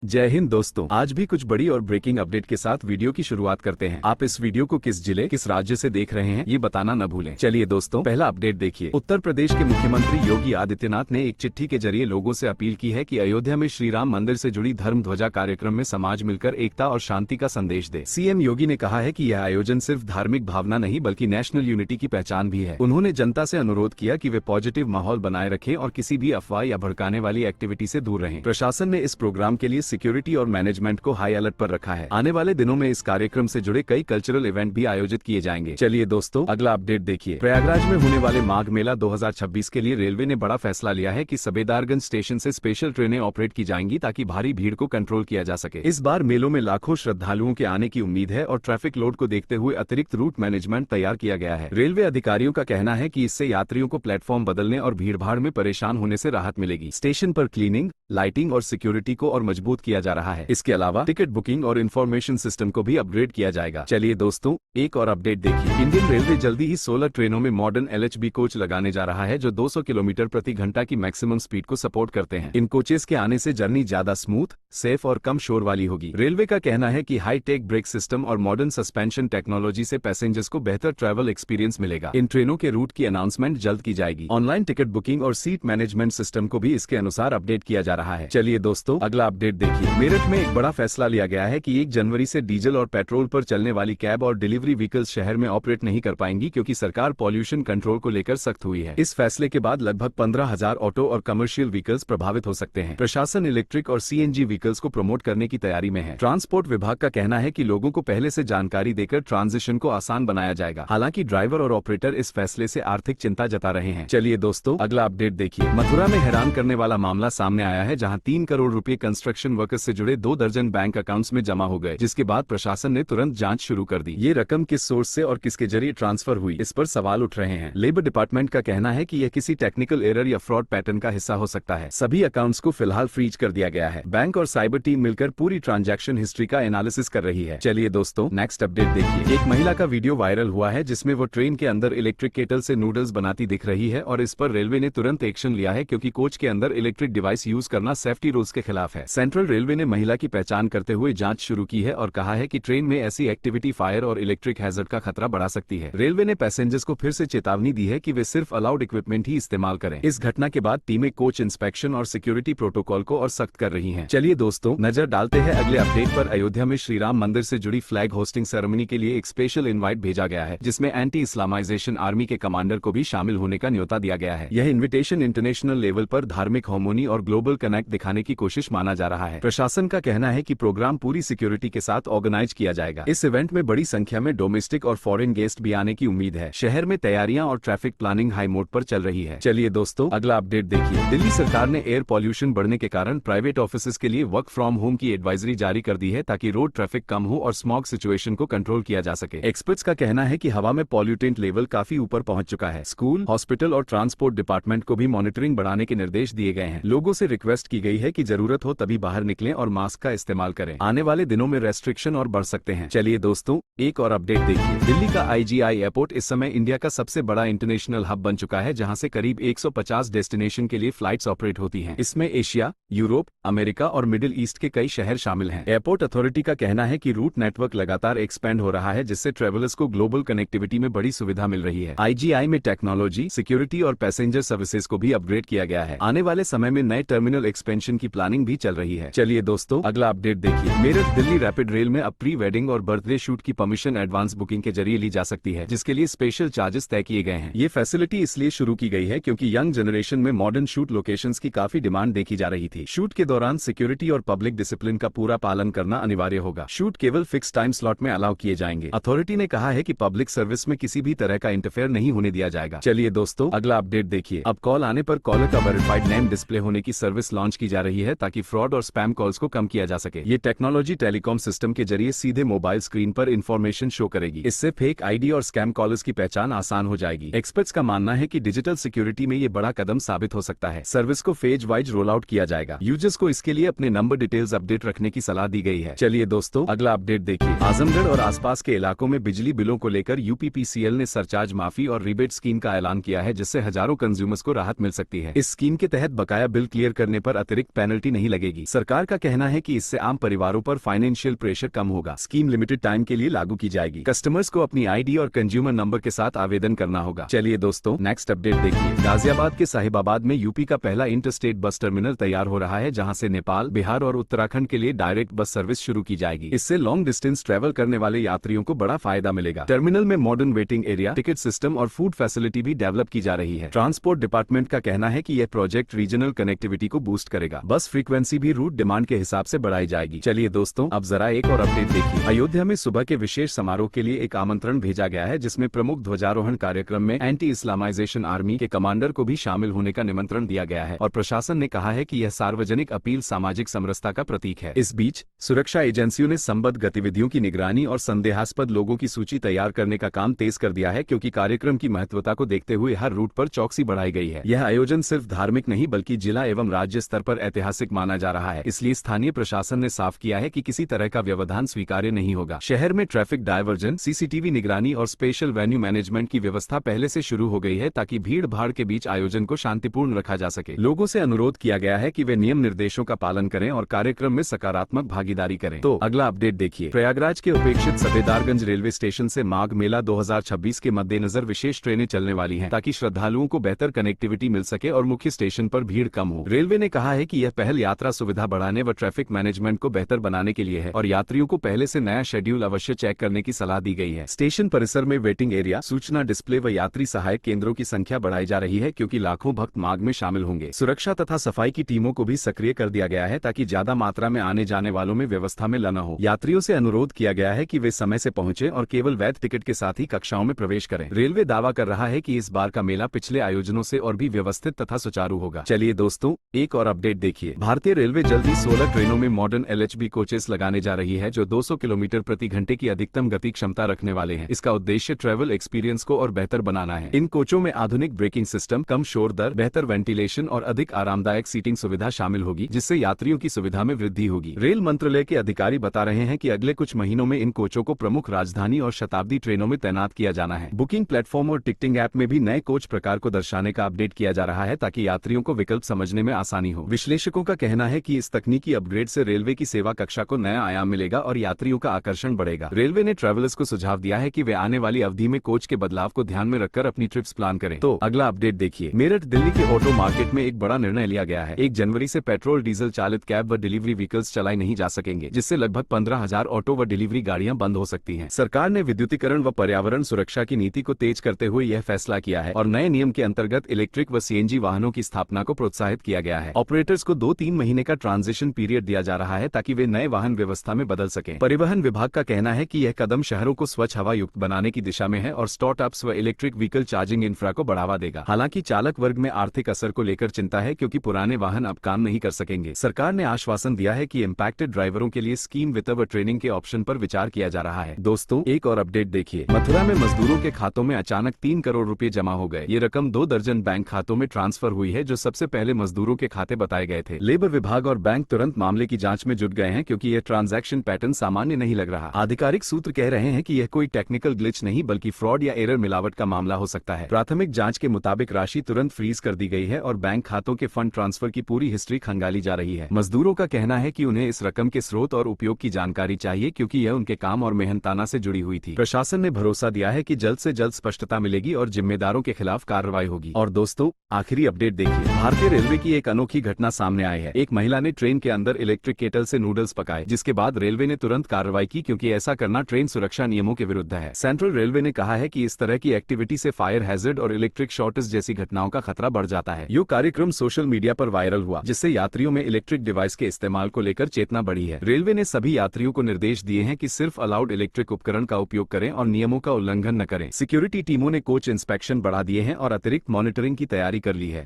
जय हिंद दोस्तों, आज भी कुछ बड़ी और ब्रेकिंग अपडेट के साथ वीडियो की शुरुआत करते हैं। आप इस वीडियो को किस जिले किस राज्य से देख रहे हैं ये बताना न भूलें। चलिए दोस्तों, पहला अपडेट देखिए। उत्तर प्रदेश के मुख्यमंत्री योगी आदित्यनाथ ने एक चिट्ठी के जरिए लोगों से अपील की है कि अयोध्या में श्री राम मंदिर से जुड़ी धर्म ध्वजा कार्यक्रम में समाज मिलकर एकता और शांति का संदेश दे। सीएम योगी ने कहा है कि यह आयोजन सिर्फ धार्मिक भावना नहीं बल्कि नेशनल यूनिटी की पहचान भी है। उन्होंने जनता से अनुरोध किया कि वे पॉजिटिव माहौल बनाए रखें और किसी भी अफवाह या भड़काने वाली एक्टिविटी से दूर रहें। प्रशासन ने इस प्रोग्राम के लिए सिक्योरिटी और मैनेजमेंट को हाई अलर्ट पर रखा है। आने वाले दिनों में इस कार्यक्रम से जुड़े कई कल्चरल इवेंट भी आयोजित किए जाएंगे। चलिए दोस्तों, अगला अपडेट देखिए। प्रयागराज में होने वाले माघ मेला 2026 के लिए रेलवे ने बड़ा फैसला लिया है कि सबेदारगंज स्टेशन से स्पेशल ट्रेनें ऑपरेट की जाएंगी ताकि भारी भीड़ को कंट्रोल किया जा सके। इस बार मेलों में लाखों श्रद्धालुओं के आने की उम्मीद है और ट्रैफिक लोड को देखते हुए अतिरिक्त रूट मैनेजमेंट तैयार किया गया है। रेलवे अधिकारियों का कहना है कि इससे यात्रियों को प्लेटफॉर्म बदलने और भीड़भाड़ में परेशान होने से राहत मिलेगी। स्टेशन पर क्लीनिंग, लाइटिंग और सिक्योरिटी को और मजबूत किया जा रहा है। इसके अलावा टिकट बुकिंग और इन्फॉर्मेशन सिस्टम को भी अपग्रेड किया जाएगा। चलिए दोस्तों, एक और अपडेट देखिए। इंडियन रेलवे जल्दी ही 16 ट्रेनों में मॉडर्न LHB कोच लगाने जा रहा है जो 200 किलोमीटर प्रति घंटा की मैक्सिमम स्पीड को सपोर्ट करते हैं। इन कोचेस के आने से जर्नी ज्यादा स्मूथ, सेफ और कम शोर वाली होगी। रेलवे का कहना है कि हाई टेक ब्रेक सिस्टम और मॉडर्न सस्पेंशन टेक्नोलॉजी से पैसेंजर्स को बेहतर ट्रैवल एक्सपीरियंस मिलेगा। इन ट्रेनों के रूट की अनाउंसमेंट जल्द की जाएगी। ऑनलाइन टिकट बुकिंग और सीट मैनेजमेंट सिस्टम को भी इसके अनुसार अपडेट किया जा रहा है। चलिए दोस्तों, अगला अपडेट देखिए। मेरठ में एक बड़ा फैसला लिया गया है कि 1 जनवरी से डीजल और पेट्रोल पर चलने वाली कैब और डिलीवरी व्हीकल्स शहर में ऑपरेट नहीं कर पाएंगी क्योंकि सरकार पॉल्यूशन कंट्रोल को लेकर सख्त हुई है। इस फैसले के बाद लगभग 15,000 ऑटो और कमर्शियल व्हीकल्स प्रभावित हो सकते हैं। प्रशासन इलेक्ट्रिक और CNG व्हीकल्स को प्रमोट करने की तैयारी में है। ट्रांसपोर्ट विभाग का कहना है कि लोगों को पहले से जानकारी देकर ट्रांजिशन को आसान बनाया जाएगा। हालांकि ड्राइवर और ऑपरेटर इस फैसले से आर्थिक चिंता जता रहे हैं। चलिए दोस्तों, अगला अपडेट देखिए। मथुरा में हैरान करने वाला मामला सामने आया है जहां 3 करोड़ रुपए कंस्ट्रक्शन वर्कर्स से जुड़े 2 दर्जन बैंक अकाउंट्स में जमा हो गए, जिसके बाद प्रशासन ने तुरंत जांच शुरू कर दी। ये रकम किस सोर्स से और किसके जरिए ट्रांसफर हुई, इस पर सवाल उठ रहे हैं। लेबर डिपार्टमेंट का कहना है कि यह किसी टेक्निकल एरर या फ्रॉड पैटर्न का हिस्सा हो सकता है। सभी अकाउंट्स को फिलहाल फ्रीज कर दिया गया है। बैंक और साइबर टीम मिलकर पूरी ट्रांजैक्शन हिस्ट्री का एनालिसिस कर रही है। चलिए दोस्तों, नेक्स्ट अपडेट देखिए। एक महिला का वीडियो वायरल हुआ है जिसमें वो ट्रेन के अंदर इलेक्ट्रिक केटल से नूडल्स बनाती दिख रही है और इस पर रेलवे ने तुरंत एक्शन लिया है क्योंकि कोच के अंदर इलेक्ट्रिक डिवाइस यूज करना सेफ्टी रूल्स के खिलाफ है। सेंट्रल रेलवे ने महिला की पहचान करते हुए जांच शुरू की है और कहा है कि ट्रेन में ऐसी एक्टिविटी फायर और इलेक्ट्रिक हैजर्ड का खतरा बढ़ा सकती है। रेलवे ने पैसेंजर्स को फिर से चेतावनी दी है कि वे सिर्फ अलाउड इक्विपमेंट ही इस्तेमाल करें। इस घटना के बाद टीमें कोच इंस्पेक्शन और सिक्योरिटी प्रोटोकॉल को और सख्त कर रही हैं। चलिए दोस्तों, नजर डालते हैं अगले अपडेट पर। अयोध्या में श्री राम मंदिर से जुड़ी फ्लैग होस्टिंग सेरेमनी के लिए एक स्पेशल इनवाइट भेजा गया है जिसमें एंटी इस्लामाइजेशन आर्मी के कमांडर को भी शामिल होने का न्योता दिया गया है। यह इन्विटेशन इंटरनेशनल लेवल पर धार्मिक हार्मोनी और ग्लोबल कनेक्ट दिखाने की कोशिश माना जा रहा है। प्रशासन का कहना है कि प्रोग्राम पूरी सिक्योरिटी के साथ ऑर्गेनाइज किया जाएगा। इस इवेंट में बड़ी संख्या में डोमेस्टिक और फॉरेन गेस्ट भी आने की उम्मीद है। शहर में तैयारियां और ट्रैफिक प्लानिंग हाई मोड पर चल रही है। चलिए दोस्तों, अगला अपडेट देखिए। दिल्ली सरकार ने एयर पॉल्यूशन बढ़ने के कारण प्राइवेट ऑफिसेज के लिए वर्क फ्रॉम होम की एडवाइजरी जारी कर दी है ताकि रोड ट्रैफिक कम हो और स्मॉग सिचुएशन को कंट्रोल किया जा सके। एक्सपर्ट्स का कहना है कि हवा में पॉल्यूटेंट लेवल काफी ऊपर पहुंच चुका है। स्कूल, हॉस्पिटल और ट्रांसपोर्ट डिपार्टमेंट को भी मॉनिटरिंग बढ़ाने के निर्देश दिए गए हैं। लोगों से रिक्वेस्ट की गई है कि जरूरत हो तभी बाहर निकलें और मास्क का इस्तेमाल करें। आने वाले दिनों में रेस्ट्रिक्शन और बढ़ सकते हैं। चलिए दोस्तों, एक और अपडेट देखिए। दिल्ली का IGI एयरपोर्ट इस समय इंडिया का सबसे बड़ा इंटरनेशनल हब बन चुका है जहां से करीब 150 डेस्टिनेशन के लिए फ्लाइट्स ऑपरेट होती हैं। इसमें एशिया, यूरोप, अमेरिका और मिडिल ईस्ट के कई शहर शामिल हैं। एयरपोर्ट अथॉरिटी का कहना है कि रूट नेटवर्क लगातार एक्सपेंड हो रहा है जिससे ट्रेवलर्स को ग्लोबल कनेक्टिविटी में बड़ी सुविधा मिल रही है। IGI में टेक्नोलॉजी, सिक्योरिटी और पैसेंजर सर्विसेज को भी अपग्रेड किया गया है। आने वाले समय में नए टर्मिनल एक्सपेंशन की प्लानिंग भी चल रही है। चलिए दोस्तों, अगला अपडेट देखिए। मेरठ दिल्ली रैपिड रेल में अब प्री वेडिंग और बर्थडे शूट की परमिशन एडवांस बुकिंग के जरिए ली जा सकती है जिसके लिए स्पेशल चार्जेस तय किए गए हैं। ये फैसिलिटी इसलिए शुरू की गई है क्योंकि यंग जनरेशन में मॉडर्न शूट लोकेशंस की काफी डिमांड देखी जा रही थी। शूट के दौरान सिक्योरिटी और पब्लिक डिसिप्लिन का पूरा पालन करना अनिवार्य होगा। शूट केवल फिक्स टाइम स्लॉट में अलाउ किए जाएंगे। अथॉरिटी ने कहा है कि पब्लिक सर्विस में किसी भी तरह का इंटरफेयर नहीं होने दिया जाएगा। चलिए दोस्तों, अगला अपडेट देखिए। अब कॉल आने पर कॉलर का वेरीफाइड नेम डिस्प्ले होने की सर्विस लॉन्च की जा रही है ताकि फ्रॉड और स्पैम कॉल्स को कम किया जा सके। ये टेक्नोलॉजी टेलीकॉम सिस्टम के जरिए सीधे मोबाइल स्क्रीन पर इंफॉर्मेशन शो करेगी। इससे फेक ID और स्कैम कॉलर्स की पहचान आसान हो जाएगी। एक्सपर्ट्स का मानना है कि डिजिटल सिक्योरिटी में ये बड़ा कदम साबित हो सकता है। सर्विस को फेज वाइज रोल आउट किया जाएगा। यूजर्स को इसके लिए अपने नंबर डिटेल्स अपडेट रखने की सलाह दी गई है। चलिए दोस्तों, अगला अपडेट देखिए। आजमगढ़ और आसपास के इलाकों में बिजली बिलों को लेकर UPPCL ने सरचार्ज माफी और रिबेट स्कीम का ऐलान किया है जिससे हजारों कंज्यूमर्स को राहत मिल सकती है। इस स्कीम के तहत बकाया बिल क्लियर करने पर अतिरिक्त पेनल्टी नहीं लगेगी। सरकार सरकार का कहना है कि इससे आम परिवारों पर फाइनेंशियल प्रेशर कम होगा। स्कीम लिमिटेड टाइम के लिए लागू की जाएगी। कस्टमर्स को अपनी आईडी और कंज्यूमर नंबर के साथ आवेदन करना होगा। चलिए दोस्तों, नेक्स्ट अपडेट देखिए। गाजियाबाद के साहिबाबाद में यूपी का पहला इंटरस्टेट बस टर्मिनल तैयार हो रहा है, जहां से नेपाल, बिहार और उत्तराखंड के लिए डायरेक्ट बस सर्विस शुरू की जाएगी। इससे लॉन्ग डिस्टेंस ट्रेवल करने वाले यात्रियों को बड़ा फायदा मिलेगा। टर्मिनल में modern waiting area, ticket system और फूड फैसिलिटी भी डेवलप की जा रही है। ट्रांसपोर्ट डिपार्टमेंट का कहना है कि यह प्रोजेक्ट रीजनल कनेक्टिविटी को बूस्ट करेगा। बस फ्रीक्वेंसी भी रूट डिमांड के हिसाब से बढ़ाई जाएगी। चलिए दोस्तों, अब जरा एक और अपडेट देखिए। अयोध्या में सुबह के विशेष समारोह के लिए एक आमंत्रण भेजा गया है, जिसमें प्रमुख ध्वजारोहण कार्यक्रम में एंटी इस्लामाइजेशन आर्मी के कमांडर को भी शामिल होने का निमंत्रण दिया गया है और प्रशासन ने कहा है कि यह सार्वजनिक अपील सामाजिक समरसता का प्रतीक है। इस बीच सुरक्षा एजेंसियों ने संबद्ध गतिविधियों की निगरानी और संदेहास्पद लोगों की सूची तैयार करने का काम तेज कर दिया है, क्योंकि कार्यक्रम की महत्वता को देखते हुए हर रूट पर चौकसी बढ़ाई गई है। यह आयोजन सिर्फ धार्मिक नहीं बल्कि जिला एवं राज्य स्तर पर ऐतिहासिक माना जा रहा है। इसलिए स्थानीय प्रशासन ने साफ किया है कि किसी तरह का व्यवधान स्वीकार्य नहीं होगा। शहर में ट्रैफिक डायवर्जन, सीसीटीवी निगरानी और स्पेशल वेन्यू मैनेजमेंट की व्यवस्था पहले से शुरू हो गई है, ताकि भीड़ भाड़ के बीच आयोजन को शांतिपूर्ण रखा जा सके। लोगों से अनुरोध किया गया है कि वे नियम निर्देशों का पालन करें और कार्यक्रम में सकारात्मक भागीदारी करें। तो अगला अपडेट देखिए। प्रयागराज के उपेक्षित सफेदारगंज रेलवे स्टेशन से माघ मेला 2026 के मद्देनजर विशेष ट्रेनें चलने वाली हैं, ताकि श्रद्धालुओं को बेहतर कनेक्टिविटी मिल सके और मुख्य स्टेशन पर भीड़ कम हो। रेलवे ने कहा है कि यह पहल यात्रा सुविधा बढ़ाने व ट्रैफिक मैनेजमेंट को बेहतर बनाने के लिए है और यात्रियों को पहले से नया शेड्यूल अवश्य चेक करने की सलाह दी गई है। स्टेशन परिसर में वेटिंग एरिया, सूचना डिस्प्ले व यात्री सहायक केंद्रों की संख्या बढ़ाई जा रही है, क्योंकि लाखों भक्त माघ में शामिल होंगे। सुरक्षा तथा सफाई की टीमों को भी सक्रिय कर दिया गया है, ताकि ज्यादा मात्रा में आने जाने वालों में व्यवस्था में न हो। यात्रियों से अनुरोध किया गया है कि वे समय से पहुंचे और केवल वैध टिकट के साथ ही कक्षाओं में प्रवेश करें। रेलवे दावा कर रहा है कि इस बार का मेला पिछले आयोजनों से और भी व्यवस्थित तथा सुचारू होगा। चलिए दोस्तों, एक और अपडेट देखिए। भारतीय रेलवे जल्द ही 16 ट्रेनों में मॉडर्न LHB कोचेस लगाने जा रही है, जो 200 किलोमीटर प्रति घंटे की अधिकतम गति क्षमता रखने वाले हैं। इसका उद्देश्य ट्रेवल एक्सपीरियंस को और बेहतर बनाना है। इन कोचों में आधुनिक ब्रेकिंग सिस्टम, कम शोर दर, बेहतर वेंटिलेशन और अधिक आरामदायक सीटिंग सुविधा शामिल होगी, जिससे यात्रियों की सुविधा में वृद्धि होगी। रेल मंत्रालय के अधिकारी बता रहे हैं कि अगले कुछ महीनों में इन कोचों को प्रमुख राजधानी और शताब्दी ट्रेनों में तैनात किया जाना है। बुकिंग प्लेटफॉर्म और टिकटिंग ऐप में भी नए कोच प्रकार को दर्शाने का अपडेट किया जा रहा है, ताकि यात्रियों को विकल्प समझने में आसानी हो। विश्लेषकों का कहना है कि इस तकनीकी अपग्रेड से रेलवे की सेवा कक्षा को नया आयाम मिलेगा और यात्रियों का आकर्षण बढ़ेगा। रेलवे ने ट्रैवलर्स को सुझाव दिया है कि वे आने वाली अवधि में कोच के बदलाव को ध्यान में रखकर अपनी ट्रिप्स प्लान करें। तो अगला अपडेट देखिए। मेरठ दिल्ली के ऑटो मार्केट में एक बड़ा निर्णय लिया गया है। 1 जनवरी से पेट्रोल डीजल चालित कैब व डिलीवरी व्हीकल्स चलाई नहीं जा सकेंगे, जिससे लगभग 15,000 ऑटो व डिलीवरी गाड़ियां बंद हो सकती हैं। सरकार ने विद्युतीकरण व पर्यावरण सुरक्षा की नीति को तेज करते हुए यह फैसला किया है और नए नियम के अंतर्गत इलेक्ट्रिक व CNG वाहनों की स्थापना को प्रोत्साहित किया गया है। ऑपरेटर्स को 2-3 महीने का ट्रांजिशन पीरियड दिया जा रहा है, ताकि वे नए वाहन व्यवस्था में बदल सकें। परिवहन विभाग का कहना है कि यह कदम शहरों को स्वच्छ हवा युक्त बनाने की दिशा में है और स्टार्टअप्स व इलेक्ट्रिक व्हीकल चार्जिंग इंफ्रा को बढ़ावा देगा। हालांकि चालक वर्ग में आर्थिक असर को लेकर चिंता है, क्योंकि पुराने वाहन अब काम नहीं कर सकेंगे। सरकार ने आश्वासन दिया है कि इम्पैक्टेड ड्राइवरों के लिए स्कीम वित्त व ट्रेनिंग के ऑप्शन पर विचार किया जा रहा है। दोस्तों, एक और अपडेट देखिए। मथुरा में मजदूरों के खातों में अचानक 3 करोड़ रुपए जमा हो गए। ये रकम 2 दर्जन बैंक खातों में ट्रांसफर हुई है, जो सबसे पहले मजदूरों के खाते बताए गए थे। लेबर विभाग और बैंक तुरंत मामले की जांच में जुट गए हैं, क्योंकि यह ट्रांजैक्शन पैटर्न सामान्य नहीं लग रहा। आधिकारिक सूत्र कह रहे हैं कि यह कोई टेक्निकल ग्लिच नहीं बल्कि फ्रॉड या एरर मिलावट का मामला हो सकता है। प्राथमिक जांच के मुताबिक राशि तुरंत फ्रीज कर दी गई है और बैंक खातों के फंड ट्रांसफर की पूरी हिस्ट्री खंगाली जा रही है। मजदूरों का कहना है कि उन्हें इस रकम के स्रोत और उपयोग की जानकारी चाहिए, क्योंकि यह उनके काम और मेहनताना से जुड़ी हुई थी। प्रशासन ने भरोसा दिया है कि जल्द से जल्द स्पष्टता मिलेगी और जिम्मेदारों के खिलाफ कार्रवाई होगी। और दोस्तों, आखिरी अपडेट देखिए। भारतीय रेलवे की एक अनोखी घटना सामने आई है। एक महिला ने ट्रेन के अंदर इलेक्ट्रिक केटल से नूडल्स पकाए, जिसके बाद रेलवे ने तुरंत कार्रवाई की, क्योंकि ऐसा करना ट्रेन सुरक्षा नियमों के विरुद्ध है। सेंट्रल रेलवे ने कहा है कि इस तरह की एक्टिविटी से फायर हैजर्ड और इलेक्ट्रिक शॉर्टेज जैसी घटनाओं का खतरा बढ़ जाता है। ये कार्यक्रम सोशल मीडिया पर वायरल हुआ, जिससे यात्रियों में इलेक्ट्रिक डिवाइस के इस्तेमाल को लेकर चेतना बढ़ी है। रेलवे ने सभी यात्रियों को निर्देश दिए हैं कि सिर्फ अलाउड इलेक्ट्रिक उपकरण का उपयोग करें और नियमों का उल्लंघन न करें। सिक्योरिटी टीमों ने कोच इंस्पेक्शन बढ़ा दिए हैं और अतिरिक्त मॉनिटरिंग की तैयारी कर ली है।